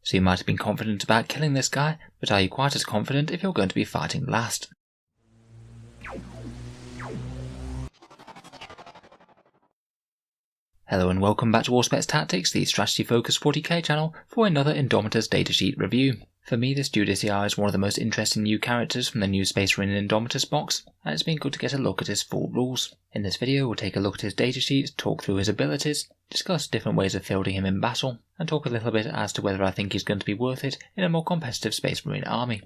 So you might have been confident about killing this guy, but are you quite as confident if you're going to be fighting last? Hello and welcome back to Auspex Tactics, the strategy-focused 40k channel, for another Indomitus datasheet review. For me, this Judiciar is one of the most interesting new characters from the new Space Marine Indomitus box, and it's been good to get a look at his full rules. In this video, we'll take a look at his datasheet, talk through his abilities, discuss different ways of fielding him in battle, and talk a little bit as to whether I think he's going to be worth it in a more competitive Space Marine army.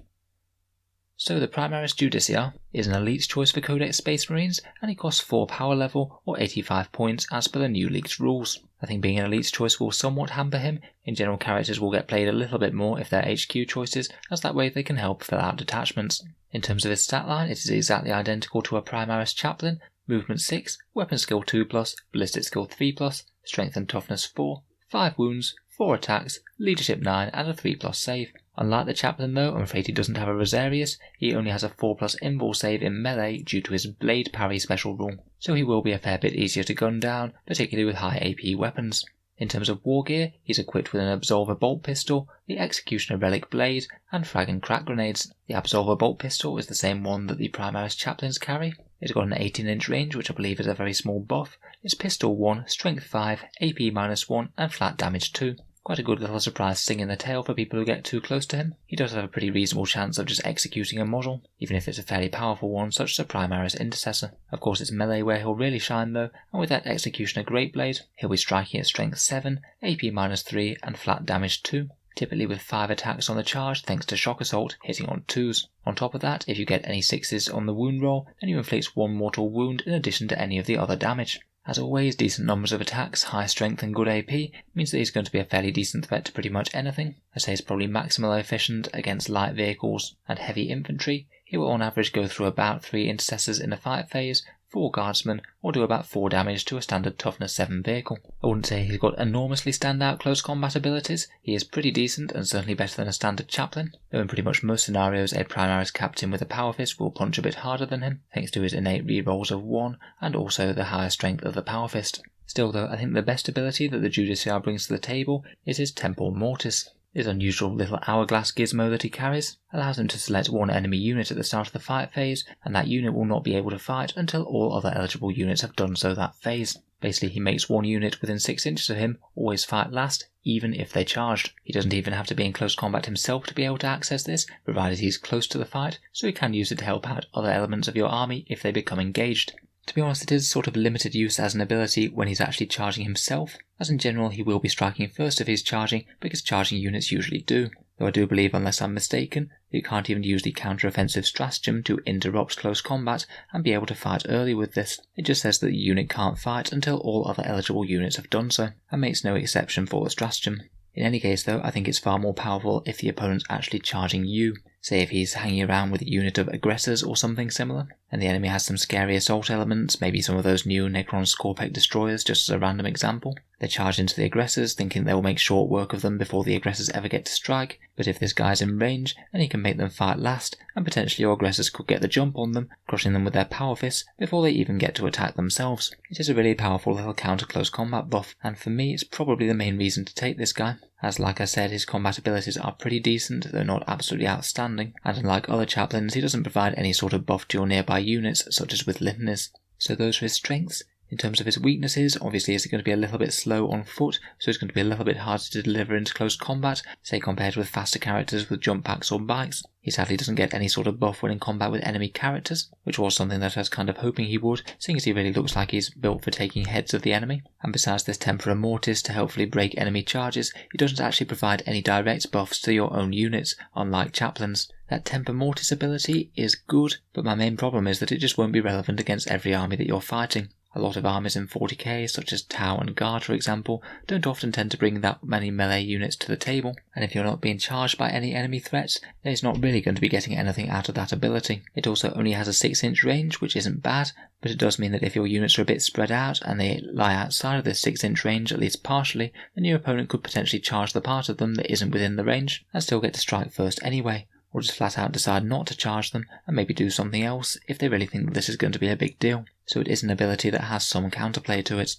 So the Primaris Judiciar is an elite choice for Codex Space Marines, and he costs 4 power level or 85 points as per the new leaked rules. I think being an elite choice will somewhat hamper him. In general, characters will get played a little bit more if they're HQ choices, as that way they can help fill out detachments. In terms of his stat line, it is exactly identical to a Primaris Chaplain: movement 6, weapon skill 2+, ballistic skill 3+, strength and toughness 4, 5 wounds, 4 attacks, leadership 9 and a 3+ save. Unlike the Chaplain though, I'm afraid he doesn't have a Rosarius. He only has a 4+ invul save in melee due to his blade parry special rule, so he will be a fair bit easier to gun down, particularly with high AP weapons. In terms of war gear, he's equipped with an Absolver bolt pistol, the Executioner relic blade, and frag and crack grenades. The Absolver bolt pistol is the same one that the Primaris Chaplains carry. It's got an 18-inch range, which I believe is a very small buff. It's pistol 1, strength 5, AP -1, and flat damage 2. Quite a good little surprise sting in the tail for people who get too close to him. He does have a pretty reasonable chance of just executing a model, even if it's a fairly powerful one such as a Primaris Intercessor. Of course it's melee where he'll really shine though, and with that Executioner Great Blade, he'll be striking at strength 7, AP -3 and flat damage 2. Typically with 5 attacks on the charge thanks to Shock Assault, hitting on 2s. On top of that, if you get any 6s on the wound roll, then you inflict 1 mortal wound in addition to any of the other damage. As always, decent numbers of attacks, high strength and good AP means that he's going to be a fairly decent threat to pretty much anything. I say he's probably maximally efficient against light vehicles and heavy infantry. He will on average go through about 3 intercessors in the fight phase, 4 guardsmen, or do about 4 damage to a standard toughness 7 vehicle. I wouldn't say he's got enormously standout close combat abilities. He is pretty decent and certainly better than a standard chaplain, though in pretty much most scenarios a Primaris captain with a power fist will punch a bit harder than him, thanks to his innate rerolls of 1 and also the higher strength of the power fist. Still though, I think the best ability that the Judiciar brings to the table is his Temple Mortis. His unusual little hourglass gizmo that he carries allows him to select one enemy unit at the start of the fight phase, and that unit will not be able to fight until all other eligible units have done so that phase. Basically, he makes one unit within 6 inches of him always fight last, even if they charged. He doesn't even have to be in close combat himself to be able to access this, provided he's close to the fight, so he can use it to help out other elements of your army if they become engaged. To be honest, it is sort of limited use as an ability when he's actually charging himself, as in general he will be striking first if he's charging, because charging units usually do. Though I do believe, unless I'm mistaken, that you can't even use the counter-offensive stratagem to interrupt close combat and be able to fight early with this. It just says that the unit can't fight until all other eligible units have done so, and makes no exception for the stratagem. In any case though, I think it's far more powerful if the opponent's actually charging you. Say if he's hanging around with a unit of aggressors or something similar, and the enemy has some scary assault elements, maybe some of those new Necron Scorpec destroyers just as a random example. They charge into the aggressors thinking they will make short work of them before the aggressors ever get to strike, but if this guy's in range, then he can make them fight last, and potentially your aggressors could get the jump on them, crushing them with their power fists before they even get to attack themselves. It is a really powerful little counter close combat buff, and for me it's probably the main reason to take this guy, as like I said his combat abilities are pretty decent, though not absolutely outstanding, and unlike other chaplains he doesn't provide any sort of buff to your nearby units such as with Linton's. So those are his strengths. In terms of his weaknesses, obviously he's going to be a little bit slow on foot, so it's going to be a little bit harder to deliver into close combat, say compared with faster characters with jump packs or bikes. He sadly doesn't get any sort of buff when in combat with enemy characters, which was something that I was kind of hoping he would, seeing as he really looks like he's built for taking heads of the enemy. And besides this Tempora Mortis to helpfully break enemy charges, he doesn't actually provide any direct buffs to your own units, unlike chaplains. That Temper Mortis ability is good, but my main problem is that it just won't be relevant against every army that you're fighting. A lot of armies in 40k, such as Tau and Guard for example, don't often tend to bring that many melee units to the table, and if you're not being charged by any enemy threats, then it's not really going to be getting anything out of that ability. It also only has a 6-inch range, which isn't bad, but it does mean that if your units are a bit spread out and they lie outside of this 6-inch range at least partially, then your opponent could potentially charge the part of them that isn't within the range, and still get to strike first anyway, or just flat out decide not to charge them and maybe do something else if they really think that this is going to be a big deal. So it is an ability that has some counterplay to it.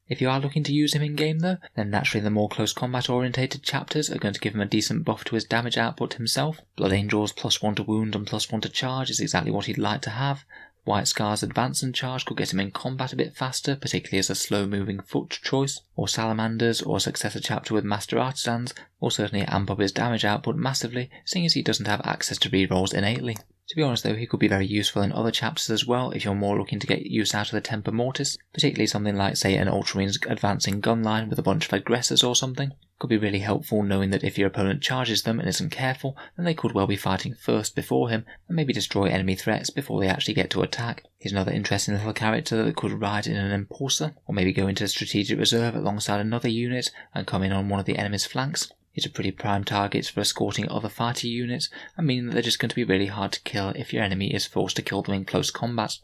If you are looking to use him in game though, then naturally the more close combat orientated chapters are going to give him a decent buff to his damage output himself. Blood Angel's +1 to wound and +1 to charge is exactly what he'd like to have. White Scar's advance and charge could get him in combat a bit faster, particularly as a slow moving foot choice, or Salamanders or a successor chapter with Master Artisans will certainly amp up his damage output massively, seeing as he doesn't have access to rerolls innately. To be honest though, he could be very useful in other chapters as well if you're more looking to get use out of the Temper Mortis, particularly something like say an Ultramarines advancing gun line with a bunch of aggressors or something. Could be really helpful knowing that if your opponent charges them and isn't careful, then they could well be fighting first before him and maybe destroy enemy threats before they actually get to attack. He's another interesting little character that could ride in an Impulsor, or maybe go into strategic reserve alongside another unit and come in on one of the enemy's flanks. He's a pretty prime target for escorting other fighter units, and meaning that they're just going to be really hard to kill if your enemy is forced to kill them in close combat.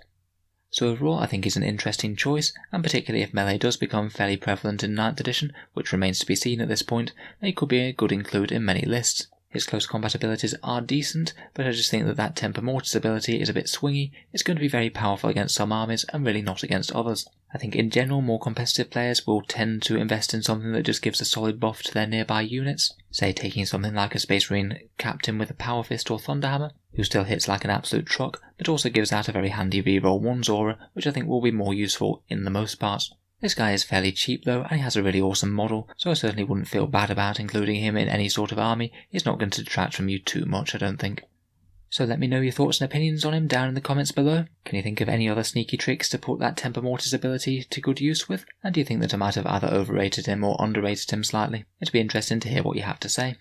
So overall I think he's an interesting choice, and particularly if melee does become fairly prevalent in 9th edition, which remains to be seen at this point, then he could be a good include in many lists. His close combat abilities are decent, but I just think that Temper Mortis ability is a bit swingy. It's going to be very powerful against some armies and really not against others. I think in general more competitive players will tend to invest in something that just gives a solid buff to their nearby units, say taking something like a Space Marine Captain with a Power Fist or Thunderhammer, who still hits like an absolute truck, but also gives out a very handy reroll 1's aura, which I think will be more useful in the most part. This guy is fairly cheap though, and he has a really awesome model, so I certainly wouldn't feel bad about including him in any sort of army. He's not going to detract from you too much, I don't think. So let me know your thoughts and opinions on him down in the comments below. Can you think of any other sneaky tricks to put that Temper Mortis ability to good use with? And do you think that I might have either overrated him or underrated him slightly? It'd be interesting to hear what you have to say.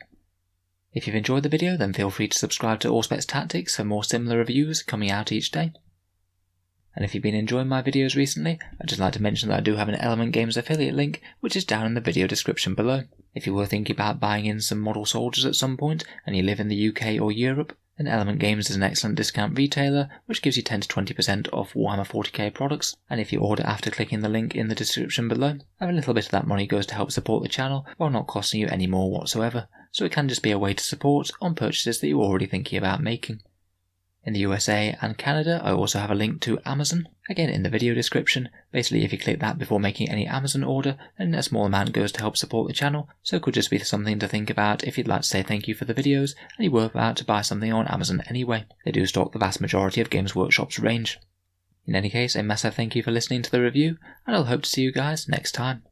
If you've enjoyed the video, then feel free to subscribe to Auspex Tactics for more similar reviews coming out each day. And if you've been enjoying my videos recently, I'd just like to mention that I do have an Element Games affiliate link, which is down in the video description below. If you were thinking about buying in some model soldiers at some point, and you live in the UK or Europe, then Element Games is an excellent discount retailer, which gives you 10 to 20% off Warhammer 40k products, and if you order after clicking the link in the description below, a little bit of that money goes to help support the channel, while not costing you any more whatsoever, so it can just be a way to support on purchases that you're already thinking about making. In the USA and Canada, I also have a link to Amazon, again in the video description. Basically, if you click that before making any Amazon order, then a small amount goes to help support the channel, so it could just be something to think about if you'd like to say thank you for the videos, and you were about to buy something on Amazon anyway. They do stock the vast majority of Games Workshop's range. In any case, a massive thank you for listening to the review, and I'll hope to see you guys next time.